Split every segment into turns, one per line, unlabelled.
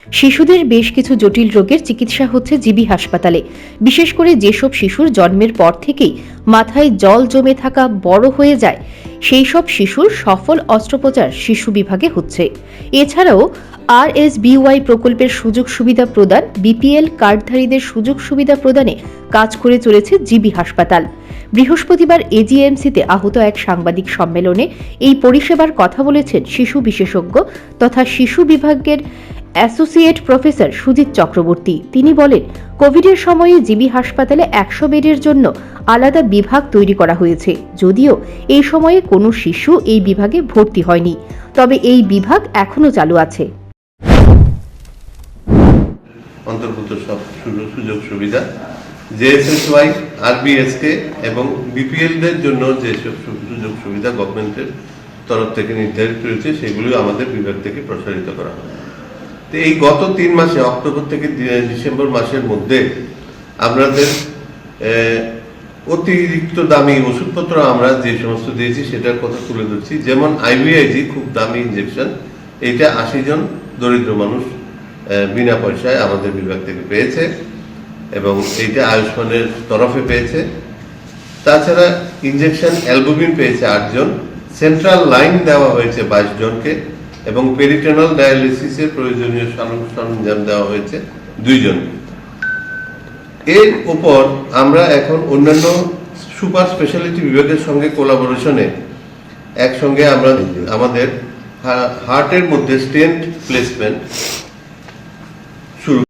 শিশুদের বেশ কিছু জটিল রোগের চিকিৎসা হচ্ছে জিবি হাসপাতালে। বিশেষ করে যেসব শিশুর জন্মের পর থেকেই মাথায় জল জমে থাকা বড় হয়ে যায়, সেই সব শিশুর সফল অস্ত্রোপচার শিশু বিভাগে হচ্ছে। এছাড়াও RSBY প্রকল্পের সুযোগ সুবিধা প্রদান, বিপিএল কার্ডধারীদের সুযোগ সুবিধা প্রদানে কাজ করে চলেছে জিবি হাসপাতাল। বৃহস্পতিবার এজিএমসিতে আহত এক সাংবাদিক সম্মেলনে এই পরিষেবার কথা বলেছেন শিশু বিশেষজ্ঞ তথা শিশু বিভাগের অ্যাসোসিয়েট প্রফেসর সুজিত চক্রবর্তী। তিনি বলেন, কোভিডের সময়ে জিবি হাসপাতালে 100 বেডের জন্য আলাদা বিভাগ তৈরি করা হয়েছে। যদিও এই সময়ে কোনো শিশু এই বিভাগে ভর্তি হয়নি, তবে এই বিভাগ এখনো চালু আছে।
অন্তর্ভুক্ত সব সুযোগ সুবিধা জেএসএসওয়াই, আরবিএসকে এবং বিপিএলদের জন্য যেসব সুযোগ সুবিধা গভর্নমেন্টের তরফ থেকে নির্ধারিত রয়েছে সেগুলো আমাদের বিভাগ থেকে প্রসারিত করা হয়। তো এই গত 3 মাসে অক্টোবর থেকে ডিসেম্বর মাসের মধ্যে আমাদের অতিরিক্ত দামি ওষুধপত্র আমরা যে সমস্ত দিয়েছি সেটার কথা তুলে ধরছি। যেমন আইভিআইজি, খুব দামি ইনজেকশন, এইটা 80 জন দরিদ্র মানুষ বিনা পয়সায় আমাদের বিভাগ থেকে পেয়েছে এবং এইটা আয়ুষ্মানের তরফে পেয়েছে। তাছাড়া ইনজেকশন অ্যালবুমিন পেয়েছে 8 জন, সেন্ট্রাল লাইন দেওয়া হয়েছে 22 জনকে এবং পেরিটোনাল ডায়ালিসিসের প্রয়োজনীয় সরঞ্জাম দেওয়া হয়েছে 2 জনকে। এর উপর আমরা এখন অন্যান্য সুপার স্পেশালিটি বিভাগের সঙ্গে কোলাবোরেশনে একসঙ্গে আমরা আমাদের হার্টের মধ্যে স্টেন্ট প্লেসমেন্ট শুরু।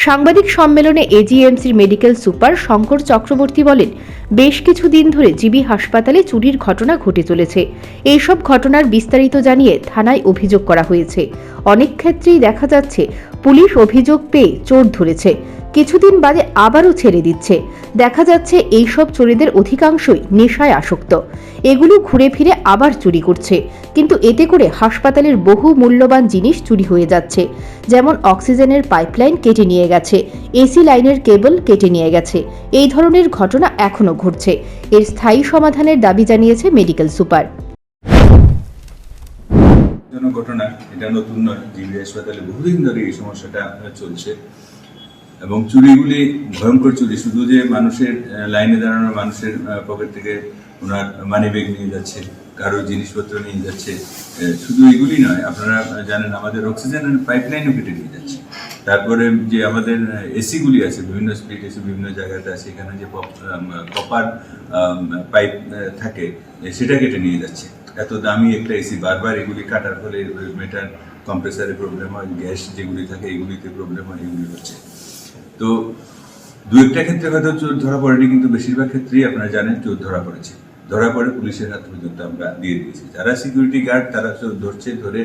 সাংবাদিক সম্মেলনে এজিএমসির মেডিকেল সুপার শঙ্কর চক্রবর্তী বলেন, বেশ কিছুদিন ধরে জিবি হাসপাতালে চুরির ঘটনা ঘটে চলেছে। এইসব ঘটনার বিস্তারিত জানিয়ে থানায় অভিযোগ করা হয়েছে। অনেক ক্ষেত্রেই দেখা যাচ্ছে পুলিশ অভিযোগ পেয়ে চোর ধরেছে, কিছুদিন বাদে আবারও ছেড়ে দিচ্ছে। দেখা যাচ্ছে এইসব চোরেদের অধিকাংশই নেশায় আসক্ত, এগুলো ঘুরে ফিরে আবার চুরি করছে। কিন্তু এতে করে হাসপাতালের বহু মূল্যবান জিনিস চুরি হয়ে যাচ্ছে। যেমন অক্সিজেনের পাইপলাইন কেটে নিয়ে গেছে, এসি লাইনের কেবল কেটে নিয়ে গেছে। এই ধরনের ঘটনা এখনো ঘটছে। এর স্থায়ী সমাধানের দাবি জানিয়েছে মেডিকেল সুপার।
ঘটনা এটা নতুন নয়, জিবি হাসপাতালে বহুদিন ধরে এই সমস্যাটা চলছে এবং চুরিগুলি ভয়ঙ্কর চুরি। শুধু যে মানুষের লাইনে দাঁড়ানো মানুষের পকেট থেকে ওনার মানি ব্যাগ নিয়ে যাচ্ছে, কারো জিনিসপত্র নিয়ে যাচ্ছে, শুধু এগুলি নয়, আপনারা জানেন আমাদের অক্সিজেনের পাইপলাইনও কেটে নিয়ে যাচ্ছে। তারপরে যে আমাদের এসিগুলি আছে, বিভিন্ন স্পিড এসি বিভিন্ন জায়গাতে আছে, এখানে যে কপার পাইপ থাকে সেটা কেটে নিয়ে যাচ্ছে। এত দামি একটা এসি বারবার এগুলি কাটার ফলে মেটার কম্প্রেসারে প্রবলেম হয়, গ্যাস যেগুলি থাকে এগুলিতে প্রবলেম হয়, এগুলি হচ্ছে। তো দু একটা ক্ষেত্রে হয়তো চোর ধরা পড়েনি, কিন্তু বেশিরভাগ ক্ষেত্রেই আপনারা জানেন চোর ধরা পড়েছে। ধরা পড়ে পুলিশের হাত পর্যন্ত আমরা দিয়ে দিয়েছি। যারা সিকিউরিটি গার্ড তারা ধরছে, ধরে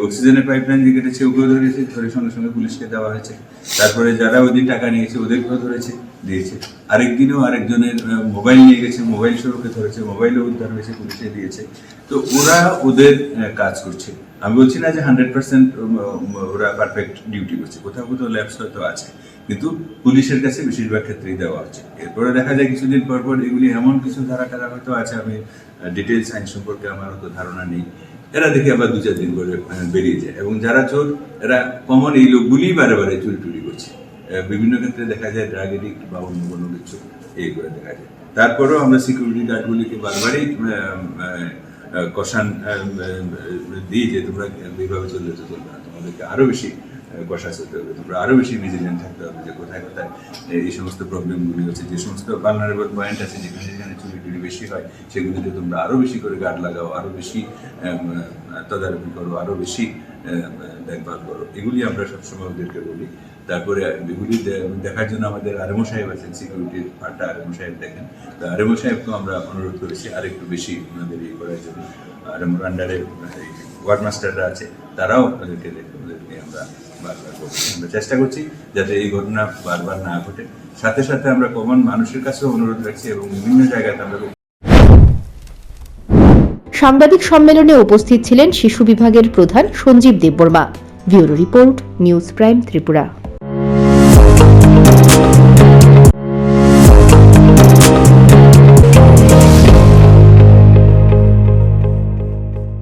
অক্সিজেনের পাইপলাইন যে কেটেছে ওগুলো ধরেছে, ধরে সঙ্গে সঙ্গে পুলিশকে দেওয়া হয়েছে। তারপরে যারা ওই দিন টাকা নিয়েছে ওদেরকেও ধরেছে, দিয়েছে। আরেকদিনও আরেকজনের মোবাইল নিয়ে গেছে, মোবাইল সরকে ধরেছে, মোবাইলও উদ্ধার হয়েছে, পুলিশে দিয়েছে। তো ওরা ওদের কাজ করছে। আমি বলছি না যে 100% ওরা পারফেক্ট ডিউটি করছে, কোথাও কোথাও ল্যাপস হয়তো আছে, কিন্তু পুলিশের কাছে বেশিরভাগ ক্ষেত্রেই দেওয়া হচ্ছে। এরপরে দেখা যায় কিছুদিন পর পর এগুলি এমন কিছু ধারা টারা হয়তো আছে, আমি ডিটেলস আইন সম্পর্কে আমার অত ধারণা নেই, এরা দেখে আবার 2-4 দিন করে বেরিয়ে যায়। এবং যারা চোর এরা কমন এই লোকগুলি বারে বারে চুরি টুরি করছে। বিভিন্ন ক্ষেত্রে দেখা যায় ড্রাগ এডিক্ট বা অন্য কোনো কিছু এই করে দেখা যায়। তারপরেও আমরা সিকিউরিটি গার্ডগুলিকে বারবারই কষান দিই যে তোমরা এইভাবে চললে তো চলবে না, তোমাদেরকে আরো বেশি কষা চলতে হবে, তোমরা আরো বেশি ভিজিলেন্ট থাকতে হবে যে কোথায় কোথায় এই সমস্ত প্রবলেমগুলি হচ্ছে, যে সমস্ত ভালনারেবল পয়েন্ট আছে যেখানে যেখানে চুরি টুরি বেশি হয় সেগুলিতে তোমরা আরো বেশি করে গার্ড লাগাও, আরো বেশি তদারকি করো, আরো বেশি দেখভাল করো। এগুলি আমরা সবসময় ওদেরকে বলি। তারপরে এগুলি দেখার জন্য আমাদের আরএমও সাহেব আছেন, সিকিউরিটির পার্টটা আরএমও সাহেব দেখেন। তো আরএমও সাহেবকেও আমরা অনুরোধ করেছি আরেকটু বেশি ওনাদের ইয়ে করার জন্য। আরএমওর আন্ডারে ওয়ার্ড মাস্টাররা আছে, তারাও ওদেরকে দেখে, ওদেরকে আমরা বারবার করছি। আমরা চেষ্টা করছি যাতে এই ঘটনা বারবার না ঘটে। সাথে সাথে আমরা কমন মানুষের কাছেও অনুরোধ রাখছি এবং বিভিন্ন জায়গাতে আমরা।
সাংবাদিক সম্মেলনে উপস্থিত ছিলেন শিশু বিভাগের প্রধান Sanjib Debbarma. Bureau report, news prime Tripura.